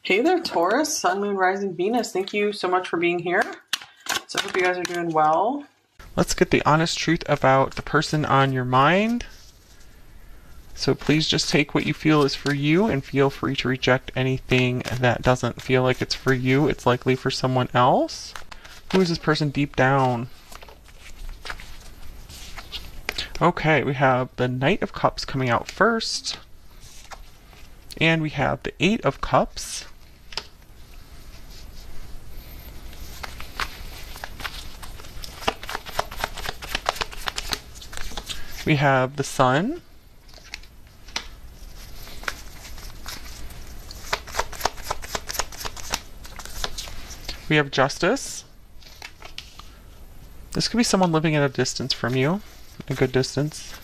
Hey there, Taurus, Sun, Moon, Rising, Venus. Thank you so much for being here. So I hope you guys are doing well. Let's get the honest truth about the person on your mind. So please just take what you feel is for you and feel free to reject anything that doesn't feel like it's for you. It's likely for someone else. Who is this person deep down? Okay, we have the Knight of Cups coming out first. And we have the Eight of Cups. We have the Sun. We have Justice. This could be someone living at a distance from you, a good distance.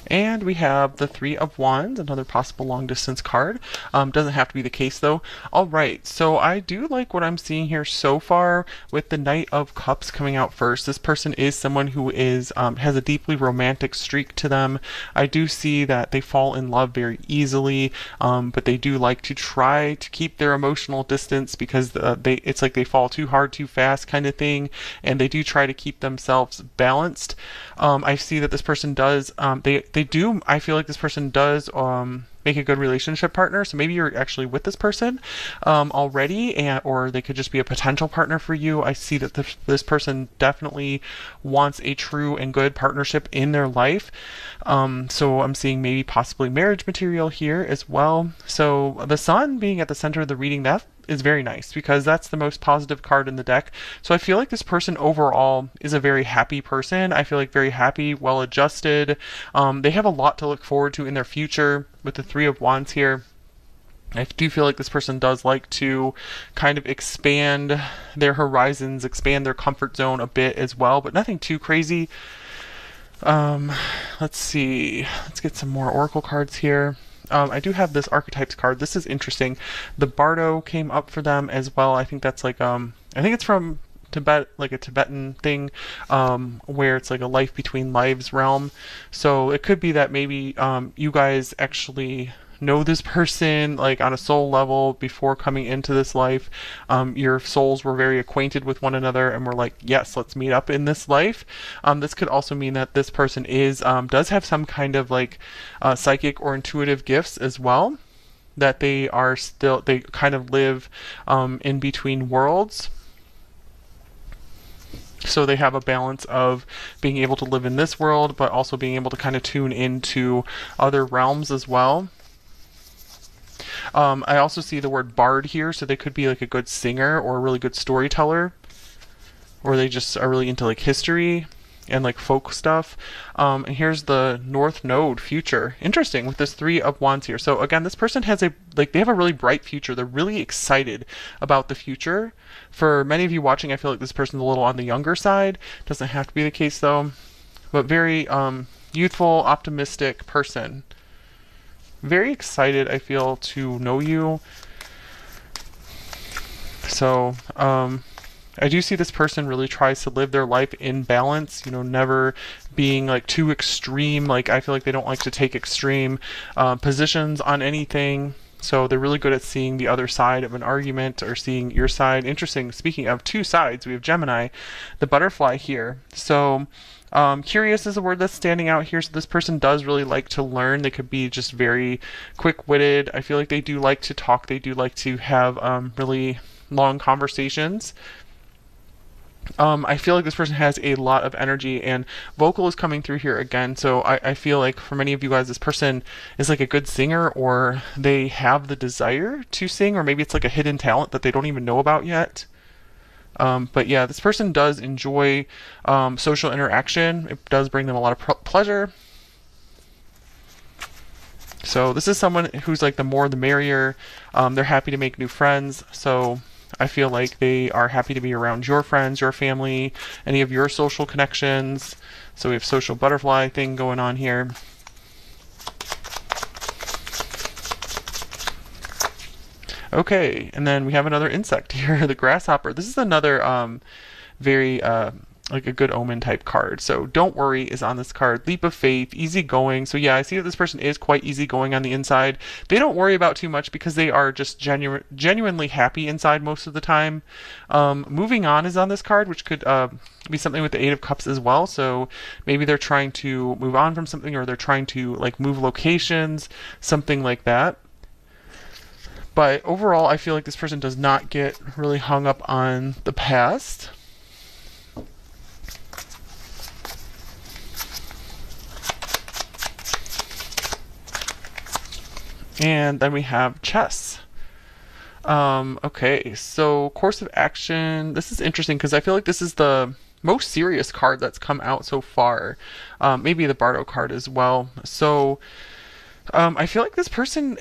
And we have the Three of Wands, another possible long distance card. Doesn't have to be the case though. All right, so I do like what I'm seeing here so far with the Knight of Cups coming out first. This person is someone who is has a deeply romantic streak to them. I do see that they fall in love very easily, but they do like to try to keep their emotional distance because it's like they fall too hard too fast kind of thing, and they do try to keep themselves balanced. I see that this person does I feel like this person does make a good relationship partner. So maybe you're actually with this person already, or they could just be a potential partner for you. I see that this person definitely wants a true and good partnership in their life. So I'm seeing maybe possibly marriage material here as well. So the Sun being at the center of the reading, that is very nice because that's the most positive card in the deck. So I feel like this person overall is a very happy person. I feel like very happy, well adjusted. They have a lot to look forward to in their future with the Three of Wands here. I do feel like this person does like to kind of expand their horizons, expand their comfort zone a bit as well, but nothing too crazy. Let's see. Let's get some more oracle cards here. I do have this archetypes card. This is interesting. The Bardo came up for them as well. I think that's like I think it's from Tibet, like a Tibetan thing, where it's like a life between lives realm. So it could be that maybe you guys actually know this person like on a soul level before coming into this life. Your souls were very acquainted with one another and were like, yes, let's meet up in this life. This could also mean that this person does have some kind of like psychic or intuitive gifts as well, that they kind of live in between worlds. So they have a balance of being able to live in this world, but also being able to kind of tune into other realms as well. I also see the word bard here, so they could be like a good singer or a really good storyteller, or they just are really into like history and like folk stuff. And here's the North Node future. Interesting with this Three of Wands here. So again, this person has they have a really bright future. They're really excited about the future. For many of you watching, I feel like this person's a little on the younger side. Doesn't have to be the case though, but very youthful, optimistic person. Very excited, I feel, to know you. So I do see this person really tries to live their life in balance, never being like too extreme. Like I feel like they don't like to take extreme positions on anything. So they're really good at seeing the other side of an argument or seeing your side. Interesting. Speaking of two sides, we have Gemini, the butterfly here. So curious is a word that's standing out here. So this person does really like to learn. They could be just very quick-witted. I feel like they do like to talk. They do like to have really long conversations. I feel like this person has a lot of energy, and vocal is coming through here again. So I feel like for many of you guys, this person is like a good singer, or they have the desire to sing, or maybe it's like a hidden talent that they don't even know about yet. But yeah, this person does enjoy social interaction. It does bring them a lot of pleasure. So this is someone who's like the more the merrier. They're happy to make new friends. So I feel like they are happy to be around your friends, your family, any of your social connections. So we have social butterfly thing going on here. Okay, and then we have another insect here, the grasshopper. This is another very like a good omen type card. So don't worry is on this card. Leap of faith, easygoing. So yeah, I see that this person is quite easygoing on the inside. They don't worry about too much because they are just genuinely happy inside most of the time. Moving on is on this card, which could be something with the Eight of Cups as well. So maybe they're trying to move on from something, or they're trying to like move locations, something like that. But overall, I feel like this person does not get really hung up on the past. And then we have chess. Okay, so course of action. This is interesting because I feel like this is the most serious card that's come out so far. Maybe the Bardo card as well. So I feel like this person,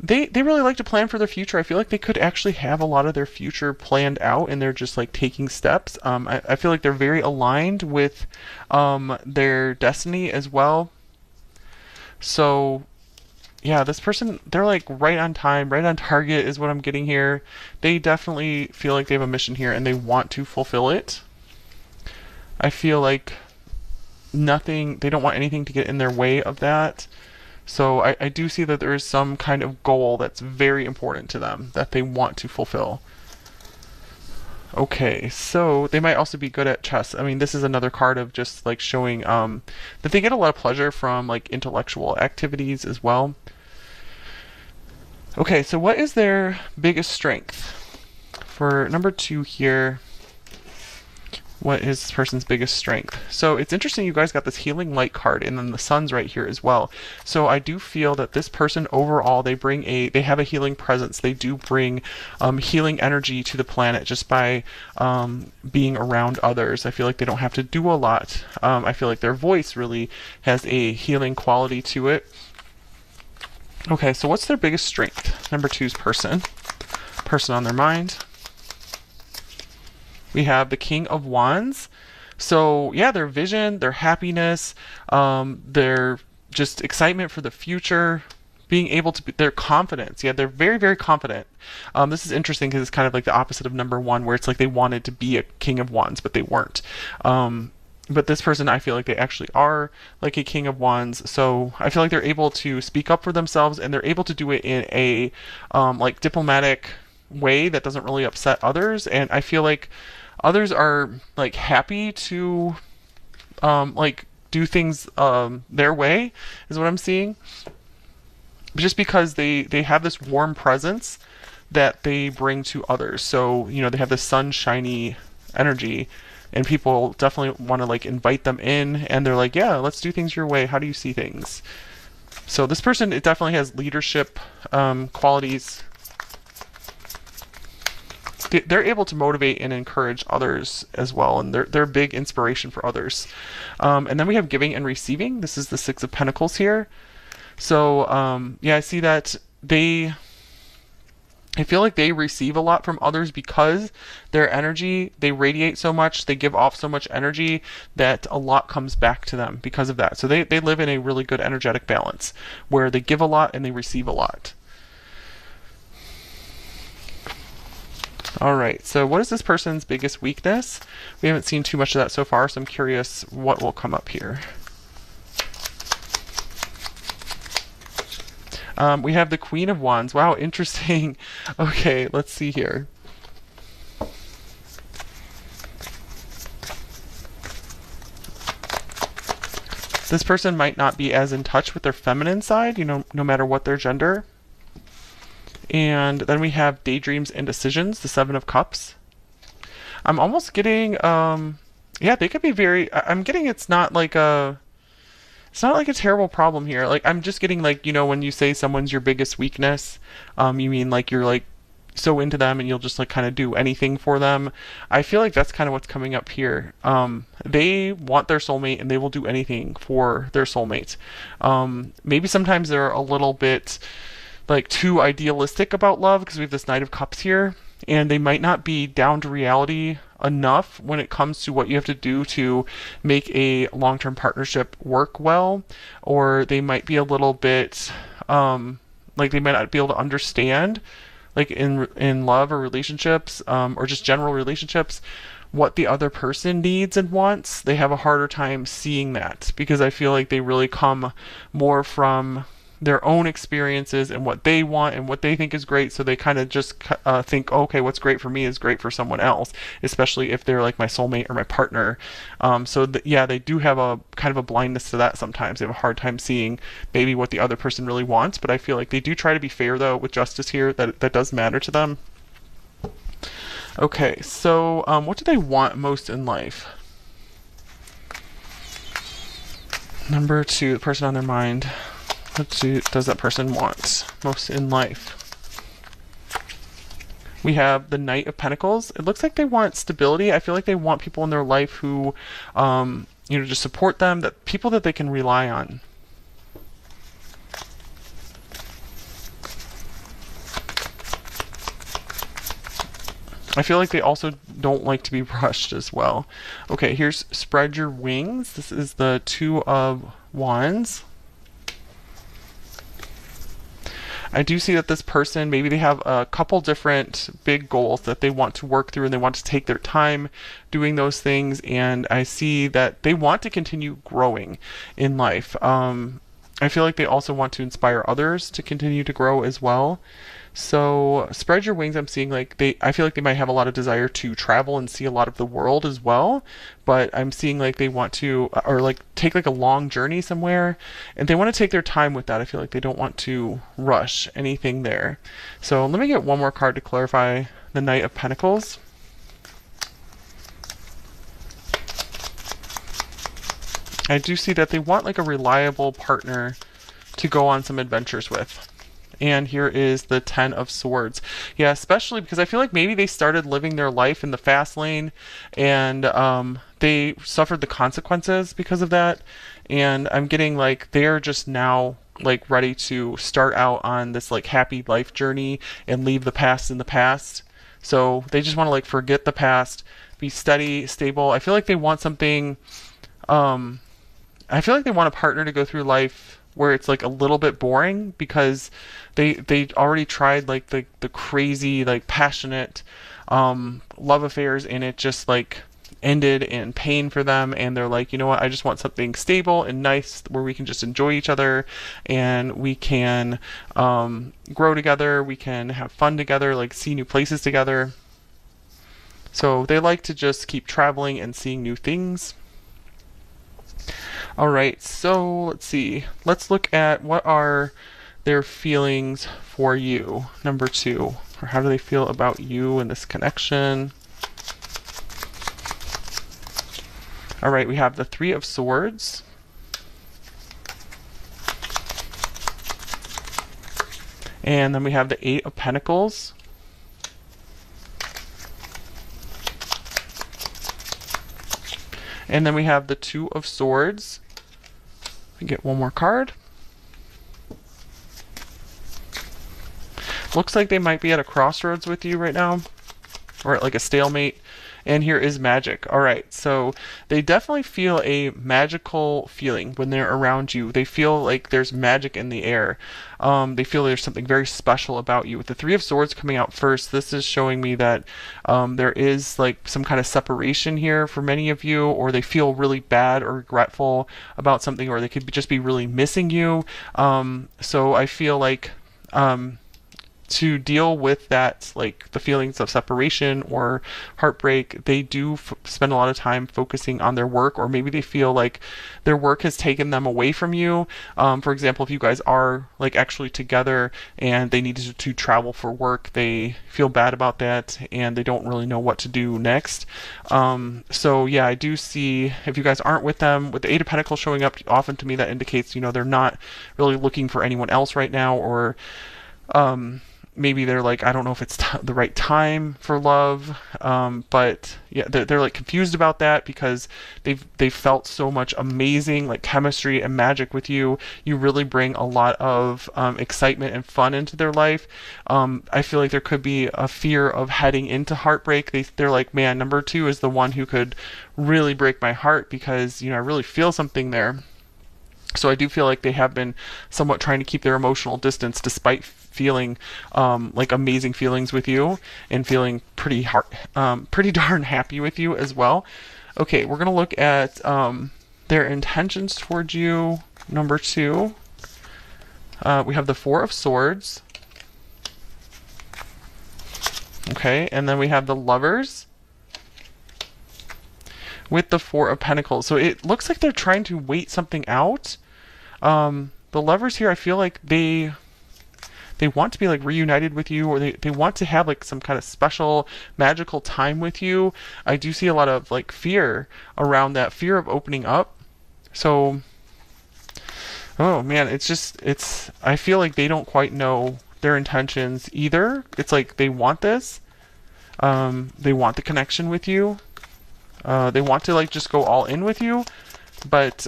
they really like to plan for their future. I feel like they could actually have a lot of their future planned out, and they're just like taking steps. I feel like they're very aligned with their destiny as well. So yeah, this person, they're like right on time, right on target is what I'm getting here. They definitely feel like they have a mission here and they want to fulfill it. I feel like they don't want anything to get in their way of that. So I do see that there is some kind of goal that's very important to them that they want to fulfill. Okay, so they might also be good at chess. I mean, this is another card of just like showing that they get a lot of pleasure from like intellectual activities as well. Okay, so what is their biggest strength? For number 2 here, what is this person's biggest strength? So it's interesting you guys got this healing light card and then the sun's right here as well. So I do feel that this person overall, they have a healing presence. They do bring healing energy to the planet just by being around others. I feel like they don't have to do a lot. I feel like their voice really has a healing quality to it. Okay, so what's their biggest strength? Number 2's person on their mind. We have the King of Wands. So yeah, their vision, their happiness, their just excitement for the future, being able to their confidence. Yeah, they're very, very confident. This is interesting because it's kind of like the opposite of number 1, where it's like they wanted to be a King of Wands, but they weren't. But this person, I feel like they actually are like a King of Wands. So I feel like they're able to speak up for themselves, and they're able to do it in a like diplomatic way that doesn't really upset others. And I feel like others are like happy to like do things their way, is what I'm seeing. Just because they have this warm presence that they bring to others. So, you know, they have this sunshiny energy, and people definitely want to like invite them in, and they're like, yeah, let's do things your way. How do you see things? So this person, it definitely has leadership qualities. They're able to motivate and encourage others as well, and they're a big inspiration for others. And then we have giving and receiving. This is the 6 of Pentacles here. So yeah, I see that I feel like they receive a lot from others because their energy, they radiate so much, they give off so much energy that a lot comes back to them because of that. So they live in a really good energetic balance where they give a lot and they receive a lot. All right, so what is this person's biggest weakness? We haven't seen too much of that so far, so I'm curious what will come up here. We have the Queen of Wands. Wow, interesting. Okay, let's see here. This person might not be as in touch with their feminine side, you know, no matter what their gender. And then we have daydreams and decisions, the 7 of Cups. I'm almost getting, yeah, they could be very, I'm getting it's not like a terrible problem here. Like, I'm just getting like, you know, when you say someone's your biggest weakness, you mean like you're like so into them and you'll just like kind of do anything for them. I feel like that's kind of what's coming up here. They want their soulmate and they will do anything for their soulmate. Maybe sometimes they're a little bit like too idealistic about love because we have this Knight of Cups here, and they might not be down to reality enough when it comes to what you have to do to make a long-term partnership work well, or they might be a little bit like they might not be able to understand like in love or relationships or just general relationships what the other person needs and wants, they have a harder time seeing that, because I feel like they really come more from their own experiences and what they want and what they think is great. So they kind of just think, okay, what's great for me is great for someone else, especially if they're like my soulmate or my partner. Yeah, they do have a kind of a blindness to that sometimes. They have a hard time seeing maybe what the other person really wants, but I feel like they do try to be fair though with justice here, that does matter to them. Okay, so what do they want most in life? Number 2, the person on their mind. What does that person want most in life? We have the Knight of Pentacles. It looks like they want stability. I feel like they want people in their life who, just support them, that people that they can rely on. I feel like they also don't like to be rushed as well. Okay, here's Spread Your Wings. This is the 2 of Wands. I do see that this person, maybe they have a couple different big goals that they want to work through, and they want to take their time doing those things, and I see that they want to continue growing in life. I feel like they also want to inspire others to continue to grow as well. So Spread Your Wings, I'm seeing like I feel like they might have a lot of desire to travel and see a lot of the world as well, but I'm seeing like they want to, or like take like a long journey somewhere, and they want to take their time with that. I feel like they don't want to rush anything there. So let me get one more card to clarify the Knight of Pentacles. I do see that they want like a reliable partner to go on some adventures with. And here is the 10 of Swords. Yeah, especially because I feel like maybe they started living their life in the fast lane, and they suffered the consequences because of that. And I'm getting like they're just now like ready to start out on this like happy life journey and leave the past in the past. So they just want to like forget the past, be steady, stable. I feel like they want something. I feel like they want a partner to go through life where it's like a little bit boring, because they already tried like the crazy like passionate love affairs, and it just like ended in pain for them, and they're like, you know what, I just want something stable and nice where we can just enjoy each other, and we can grow together, we can have fun together, like see new places together. So they like to just keep traveling and seeing new things. All right, so let's see. Let's look at what are their feelings for you, number 2. Or how do they feel about you and this connection? All right, we have the 3 of Swords. And then we have the 8 of Pentacles. And then we have the 2 of Swords. We get one more card. Looks like they might be at a crossroads with you right now, or at like a stalemate. And here is Magic. All right, so they definitely feel a magical feeling when they're around you. They feel like there's magic in the air. They feel there's something very special about you. With the 3 of Swords coming out first, this is showing me that there is like some kind of separation here for many of you, or they feel really bad or regretful about something, or they could just be really missing you. So I feel like to deal with that, like the feelings of separation or heartbreak, they do spend a lot of time focusing on their work, or maybe they feel like their work has taken them away from you. For example, if you guys are like actually together and they need to travel for work, they feel bad about that and they don't really know what to do next. So yeah, I do see if you guys aren't with them, with the 8 of Pentacles showing up, often to me that indicates, they're not really looking for anyone else right now, or maybe they're like, I don't know if it's the right time for love, but yeah, they're like confused about that, because they've felt so much amazing like chemistry and magic with you. You really bring a lot of excitement and fun into their life. I feel like there could be a fear of heading into heartbreak. They're like, man, number 2 is the one who could really break my heart, because I really feel something there. So I do feel like they have been somewhat trying to keep their emotional distance despite feeling like amazing feelings with you and feeling pretty darn happy with you as well. Okay, we're gonna look at their intentions towards you. Number 2, we have the Four of Swords. Okay, and then we have the Lovers with the Four of Pentacles. So it looks like they're trying to wait something out. The Lovers here, I feel like they want to be like reunited with you, or they want to have like some kind of special magical time with you. I do see a lot of like fear around that, fear of opening up. So, oh man, I feel like they don't quite know their intentions either. It's like they want this. They want the connection with you. They want to like just go all in with you, but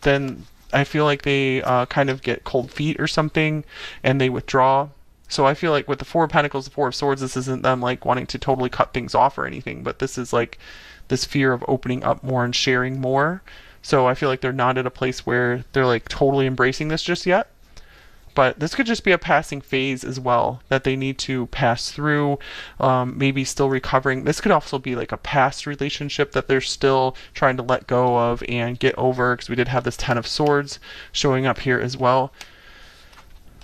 then I feel like they kind of get cold feet or something, and they withdraw. So I feel like with the Four of Pentacles, the Four of Swords, this isn't them like wanting to totally cut things off or anything, but this is like this fear of opening up more and sharing more. So I feel like they're not at a place where they're like totally embracing this just yet. But this could just be a passing phase as well that they need to pass through, maybe still recovering. This could also be like a past relationship that they're still trying to let go of and get over, because we did have this Ten of Swords showing up here as well.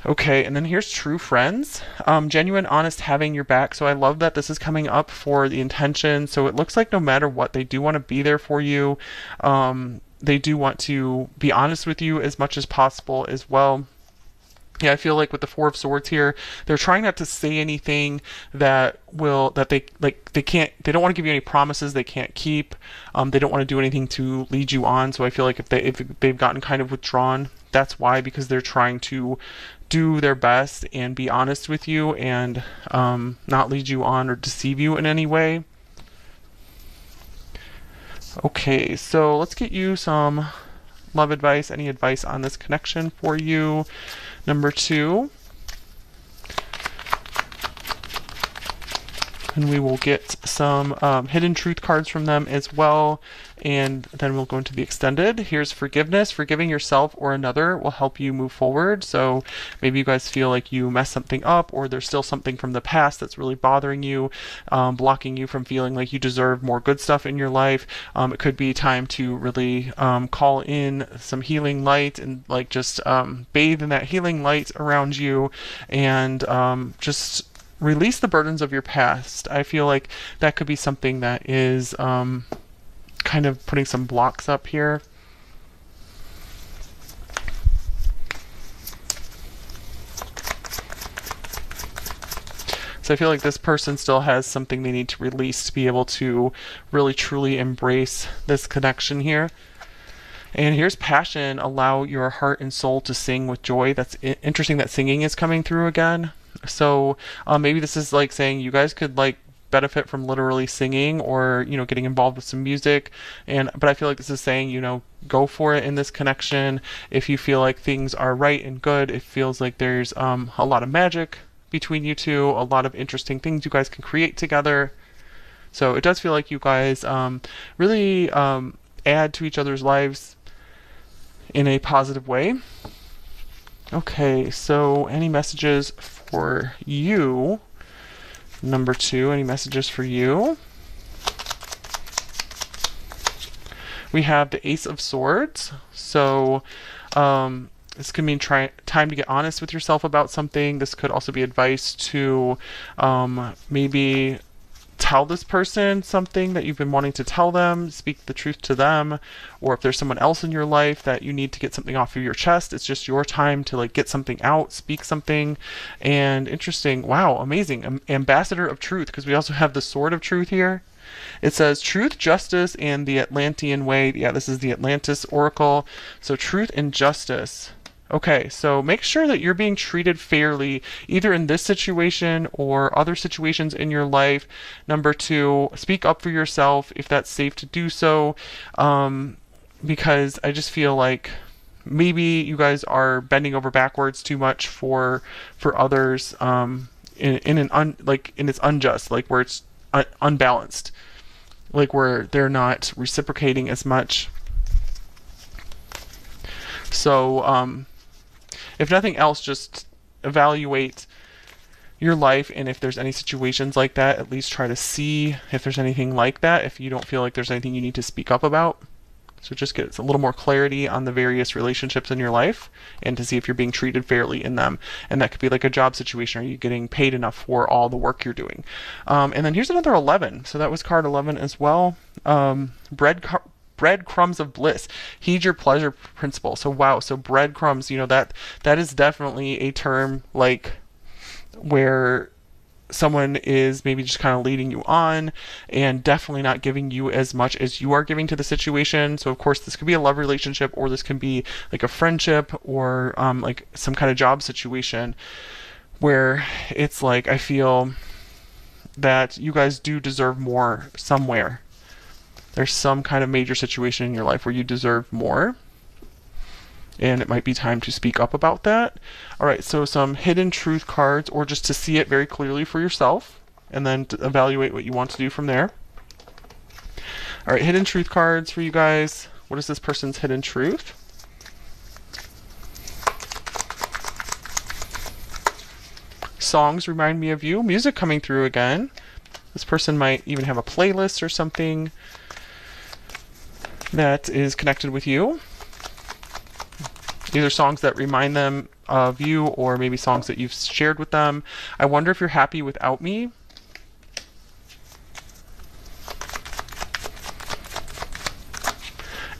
Okay, and then here's true friends. Genuine, honest, having your back. So I love that this is coming up for the intention. So it looks like no matter what, they do want to be there for you. They do want to be honest with you as much as possible as well. Yeah, I feel like with the Four of Swords here, they're trying not to say anything that they don't want to give you any promises they can't keep. They don't want to do anything to lead you on. So I feel like if they've gotten kind of withdrawn, that's why, because they're trying to do their best and be honest with you and not lead you on or deceive you in any way. Okay, so let's get you some love advice. Any advice on this connection for you? Number 2. And we will get some hidden truth cards from them as well. And then we'll go into the extended. Here's forgiveness. Forgiving yourself or another will help you move forward. So maybe you guys feel like you messed something up, or there's still something from the past that's really bothering you, blocking you from feeling like you deserve more good stuff in your life. It could be time to really call in some healing light and like just bathe in that healing light around you, and just release the burdens of your past. I feel like that could be something that is kind of putting some blocks up here. So I feel like this person still has something they need to release to be able to really truly embrace this connection here. And here's passion. Allow your heart and soul to sing with joy. That's interesting that singing is coming through again. So maybe this is like saying you guys could like benefit from literally singing, or getting involved with some music, but I feel like this is saying go for it in this connection. If you feel like things are right and good, it feels like there's a lot of magic between you two, a lot of interesting things you guys can create together. So it does feel like you guys really add to each other's lives in a positive way. Okay, so any messages for you? Number 2, any messages for you? We have the Ace of Swords. So this could mean time to get honest with yourself about something. This could also be advice to maybe tell this person something that you've been wanting to tell them, speak the truth to them, or if there's someone else in your life that you need to get something off of your chest, it's just your time to like get something out, speak something. And interesting, wow, amazing, ambassador of truth, because we also have the Sword of Truth here. It says truth, justice, and the Atlantean way. Yeah, this is the Atlantis Oracle. So truth and justice. Okay, so make sure that you're being treated fairly, either in this situation or other situations in your life. Number 2, speak up for yourself if that's safe to do so, because I just feel like maybe you guys are bending over backwards too much for others, it's unjust, like where it's unbalanced, like where they're not reciprocating as much. So if nothing else, just evaluate your life, and if there's any situations like that, at least try to see if there's anything like that, if you don't feel like there's anything you need to speak up about. So just get a little more clarity on the various relationships in your life, and to see if you're being treated fairly in them. And that could be like a job situation. Are you getting paid enough for all the work you're doing? And then here's another 11. So that was card 11 as well. Breadcrumbs of bliss. Heed your pleasure principle. So wow. So breadcrumbs, that is definitely a term like where someone is maybe just kind of leading you on and definitely not giving you as much as you are giving to the situation. So of course this could be a love relationship, or this can be like a friendship, or like some kind of job situation where it's like, I feel that you guys do deserve more somewhere. There's some kind of major situation in your life where you deserve more, and it might be time to speak up about that. All right, so some hidden truth cards, or just to see it very clearly for yourself, and then to evaluate what you want to do from there. All right, hidden truth cards for you guys. What is this person's hidden truth? Songs remind me of you. Music coming through again. This person might even have a playlist or something that is connected with you. These are songs that remind them of you, or maybe songs that you've shared with them. I wonder if you're happy without me.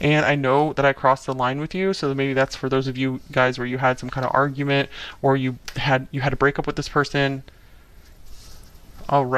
And I know that I crossed the line with you, so maybe that's for those of you guys where you had some kind of argument, or you had to break up with this person. All right.